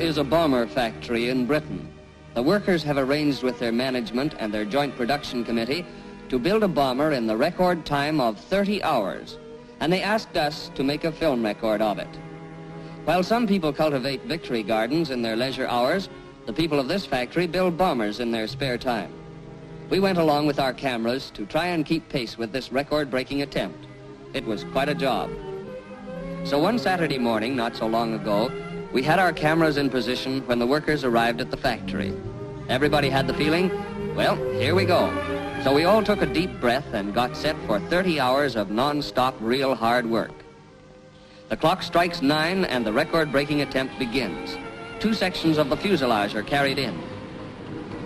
is a bomber factory in Britain. The workers have arranged with their management and their joint production committee to build a bomber in the record time of 30 hours, and they asked us to make a film record of it. While some people cultivate victory gardens in their leisure hours, the people of this factory build bombers in their spare time. We went along with our cameras to try and keep pace with this record-breaking attempt. It was quite a job. So one Saturday morning, not so long ago, we had our cameras in position when the workers arrived at the factory. Everybody had the feeling, well, here we go. So we all took a deep breath and got set for 30 hours of non-stop, real hard work. The clock strikes 9 and the record-breaking attempt begins. 2 sections of the fuselage are carried in.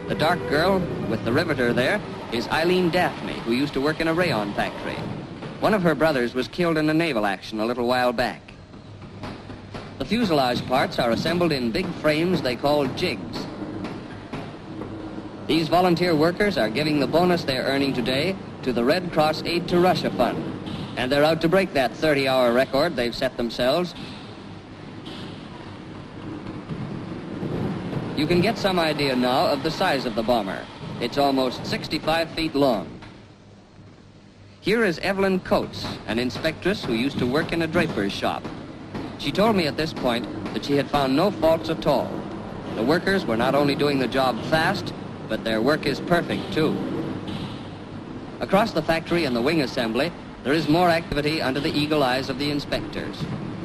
The dark girl with the riveter there is Eileen Daphne, who used to work in a rayon factory. One of her brothers was killed in a naval action a little while back. The fuselage parts are assembled in big frames they call jigs. These volunteer workers are giving the bonus they're earning today to the Red Cross Aid to Russia Fund, and they're out to break that 30-hour record they've set themselves. You can get some idea now of the size of the bomber. It's almost 65 feet long. Here is Evelyn Coates, an inspectress who used to work in a draper's shop. She told me at this point that she had found no faults at all. The workers were not only doing the job fast, but their work is perfect too. Across the factory and the wing assembly, there is more activity under the eagle eyes of the inspectors.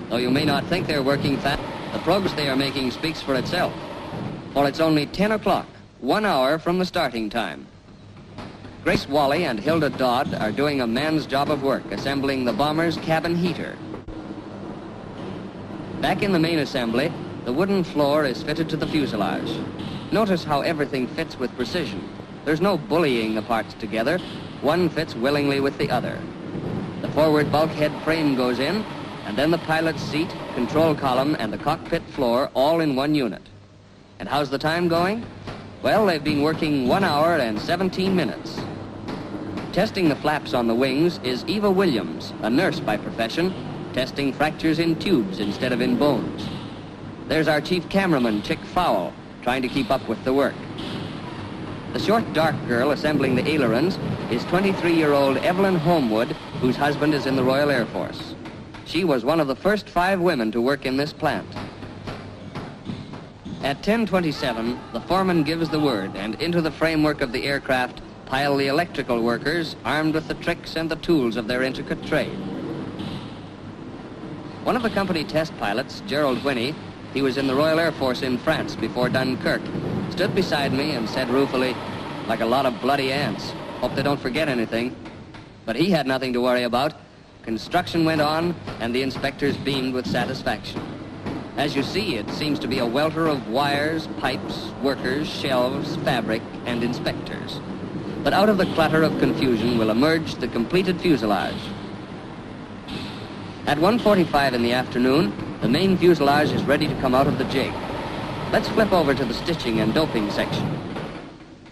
Though you may not think they're working fast, the progress they are making speaks for itself. For it's only 10 o'clock, 1 hour from the starting time. Grace Wally and Hilda Dodd are doing a man's job of work, assembling the bomber's cabin heater. Back in the main assembly, the wooden floor is fitted to the fuselage. Notice how everything fits with precision. There's no bullying the parts together. One fits willingly with the other. The forward bulkhead frame goes in, and then the pilot's seat, control column, and the cockpit floor all in one unit. And how's the time going? Well, they've been working 1 hour and 17 minutes. Testing the flaps on the wings is Eva Williams, a nurse by profession, testing fractures in tubes instead of in bones. There's our chief cameraman, Chick Fowle, trying to keep up with the work. The short, dark girl assembling the ailerons is 23-year-old Evelyn Homewood, whose husband is in the Royal Air Force. She was one of the first 5 women to work in this plant. At 10:27, the foreman gives the word, and into the framework of the aircraft pile the electrical workers, armed with the tricks and the tools of their intricate trade. One of the company test pilots, Gerald Whinney, he was in the Royal Air Force in France before Dunkirk, stood beside me and said ruefully, like a lot of bloody ants, hope they don't forget anything. But he had nothing to worry about. Construction went on, and the inspectors beamed with satisfaction. As you see, it seems to be a welter of wires, pipes, workers, shelves, fabric, and inspectors. But out of the clutter of confusion will emerge the completed fuselage. At 1:45 in the afternoon, the main fuselage is ready to come out of the jig. Let's flip over to the stitching and doping section.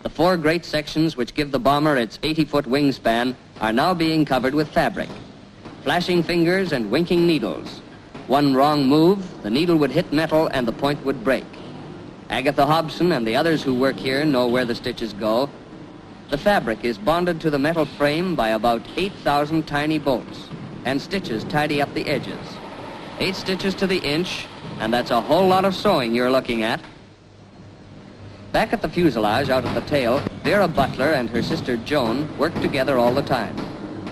The 4 great sections which give the bomber its 80-foot wingspan are now being covered with fabric. Flashing fingers and winking needles. One wrong move, the needle would hit metal and the point would break. Agatha Hobson and the others who work here know where the stitches go. The fabric is bonded to the metal frame by about 8,000 tiny bolts, and stitches tidy up the edges. 8 stitches to the inch, and that's a whole lot of sewing you're looking at. Back at the fuselage, out at the tail, Vera Butler and her sister Joan worked together all the time.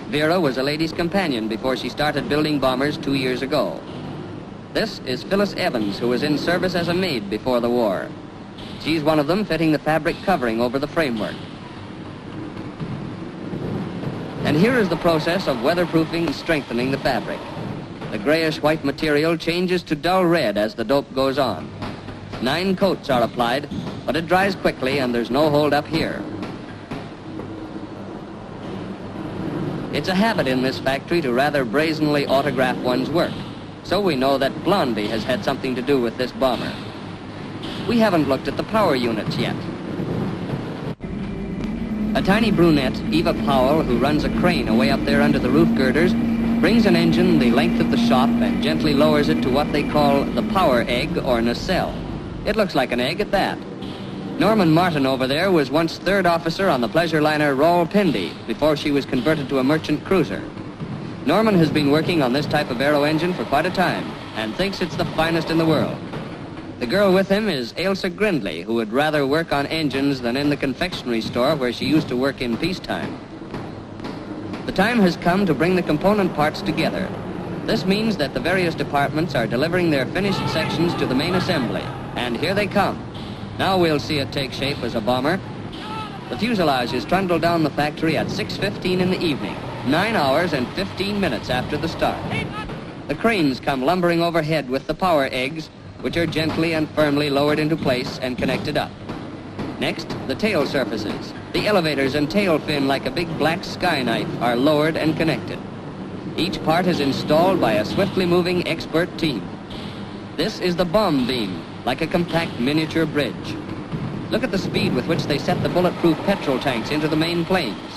Vera was a lady's companion before she started building bombers 2 years ago. This is Phyllis Evans, who was in service as a maid before the war. She's one of them, fitting the fabric covering over the framework. And here is the process of weatherproofing and strengthening the fabric. The grayish-white material changes to dull red as the dope goes on. 9 coats are applied, but it dries quickly and there's no hold up here. It's a habit in this factory to rather brazenly autograph one's work. So we know that Blondie has had something to do with this bomber. We haven't looked at the power units yet. A tiny brunette, Eva Powell, who runs a crane away up there under the roof girders, brings an engine the length of the shop and gently lowers it to what they call the power egg or nacelle. It looks like an egg at that. Norman Martin over there was once third officer on the pleasure liner Rawalpindi before she was converted to a merchant cruiser. Norman has been working on this type of aero engine for quite a time and thinks it's the finest in the world. The girl with him is Ailsa Grindley, who would rather work on engines than in the confectionery store where she used to work in peacetime. The time has come to bring the component parts together. This means that the various departments are delivering their finished sections to the main assembly, and here they come. Now we'll see it take shape as a bomber. The fuselage is trundled down the factory at 6:15 in the evening, 9 hours and 15 minutes after the start. The cranes come lumbering overhead with the power eggs, which are gently and firmly lowered into place and connected up. Next, the tail surfaces. The elevators and tail fin, like a big black sky knife, are lowered and connected. Each part is installed by a swiftly moving expert team. This is the bomb beam, like a compact miniature bridge. Look at the speed with which they set the bulletproof petrol tanks into the main planes.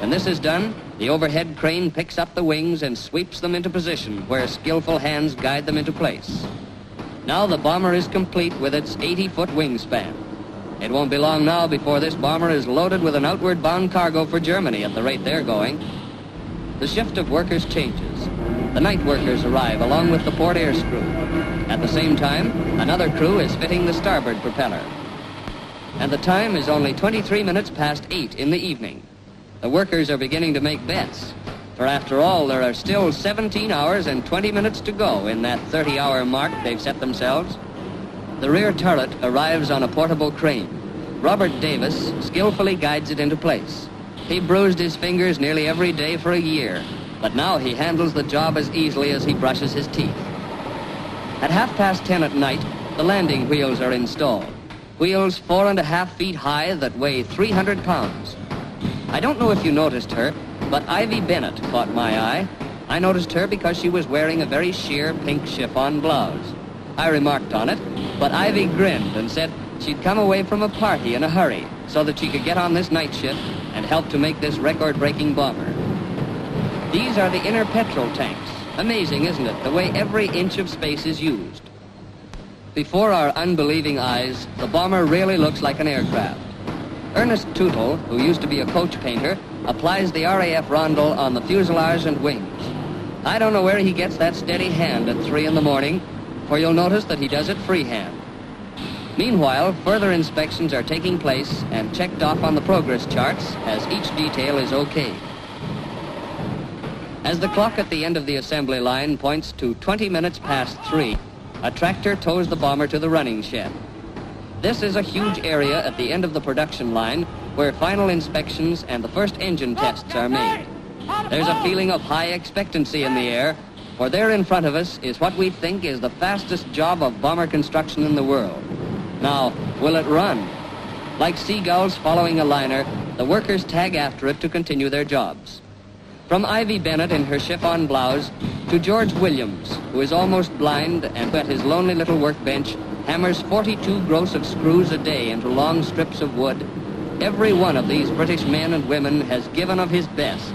When this is done, the overhead crane picks up the wings and sweeps them into position where skillful hands guide them into place. Now the bomber is complete with its 80-foot wingspan. It won't be long now before this bomber is loaded with an outward bound cargo for Germany at the rate they're going. The shift of workers changes. The night workers arrive along with the port air screw. At the same time, another crew is fitting the starboard propeller. And the time is only 23 minutes past 8 in the evening. The workers are beginning to make bets. For after all, there are still 17 hours and 20 minutes to go in that 30-hour mark they've set themselves. The rear turret arrives on a portable crane. Robert Davis skillfully guides it into place. He bruised his fingers nearly every day for a year, but now he handles the job as easily as he brushes his teeth. At 10:30 at night, the landing wheels are installed. Wheels 4.5 feet high that weigh 300 pounds. I don't know if you noticed her, but Ivy Bennett caught my eye. I noticed her because she was wearing a very sheer pink chiffon blouse. I remarked on it, but Ivy grinned and said she'd come away from a party in a hurry so that she could get on this night shift and help to make this record-breaking bomber. These are the inner petrol tanks. Amazing, isn't it, the way every inch of space is used. Before our unbelieving eyes, the bomber really looks like an aircraft. Ernest Tootle, who used to be a coach painter, applies the RAF rondel on the fuselage and wings. I don't know where he gets that steady hand at 3 in the morning, for you'll notice that he does it freehand. Meanwhile, further inspections are taking place and checked off on the progress charts as each detail is okay. As the clock at the end of the assembly line points to 20 minutes past 3, a tractor tows the bomber to the running shed. This is a huge area at the end of the production line where final inspections and the first engine tests are made. There's a feeling of high expectancy in the air, for there in front of us is what we think is the fastest job of bomber construction in the world. Now, will it run? Like seagulls following a liner, the workers tag after it to continue their jobs. From Ivy Bennett in her chiffon blouse to George Williams, who is almost blind and at his lonely little workbench hammers 42 gross of screws a day into long strips of wood, every one of these British men and women has given of his best.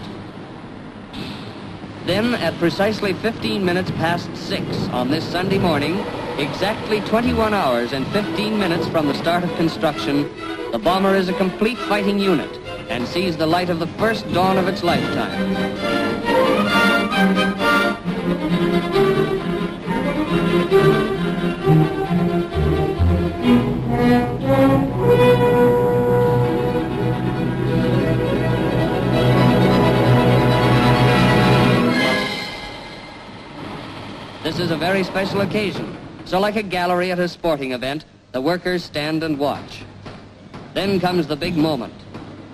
Then, at precisely 15 minutes past 6 on this Sunday morning, exactly 21 hours and 15 minutes from the start of construction, the bomber is a complete fighting unit and sees the light of the first dawn of its lifetime. This is a very special occasion, so like a gallery at a sporting event, the workers stand and watch. Then comes the big moment.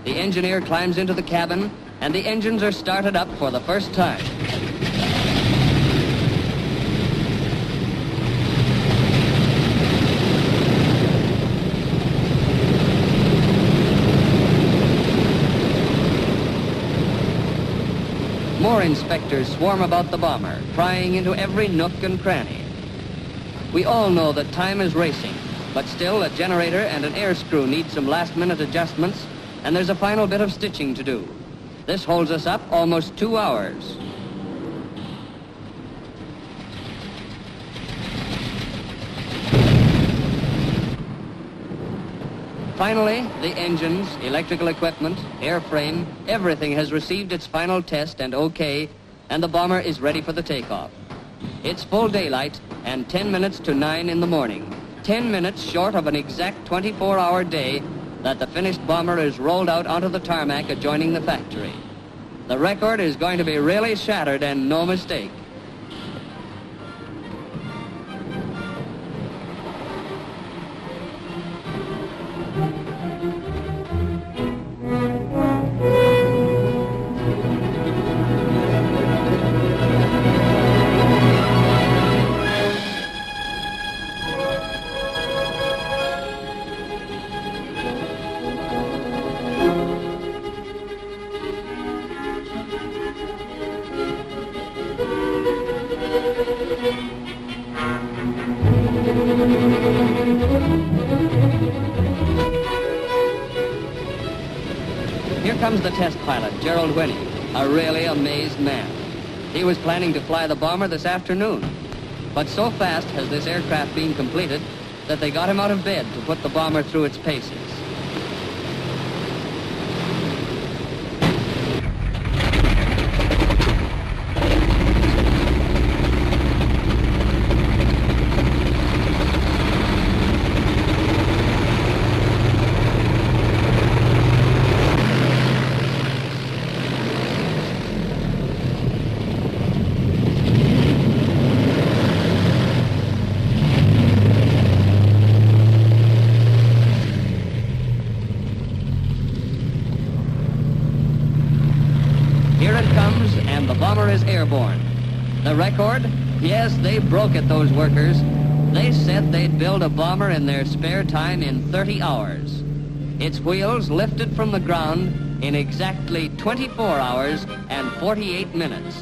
The engineer climbs into the cabin, and the engines are started up for the first time. More inspectors swarm about the bomber, prying into every nook and cranny. We all know that time is racing, but still a generator and an air screw need some last-minute adjustments, and there's a final bit of stitching to do. This holds us up almost 2 hours. Finally, the engines, electrical equipment, airframe, everything has received its final test and okay, and the bomber is ready for the takeoff. It's full daylight and 10 minutes to 9 in the morning. 10 minutes short of an exact 24-hour day that the finished bomber is rolled out onto the tarmac adjoining the factory. The record is going to be really shattered and no mistake. Here comes the test pilot, Gerald Winnie, a really amazed man. He was planning to fly the bomber this afternoon, but so fast has this aircraft been completed that they got him out of bed to put the bomber through its paces. Here it comes, and the bomber is airborne. The record? Yes, they broke it, those workers. They said they'd build a bomber in their spare time in 30 hours. Its wheels lifted from the ground in exactly 24 hours and 48 minutes.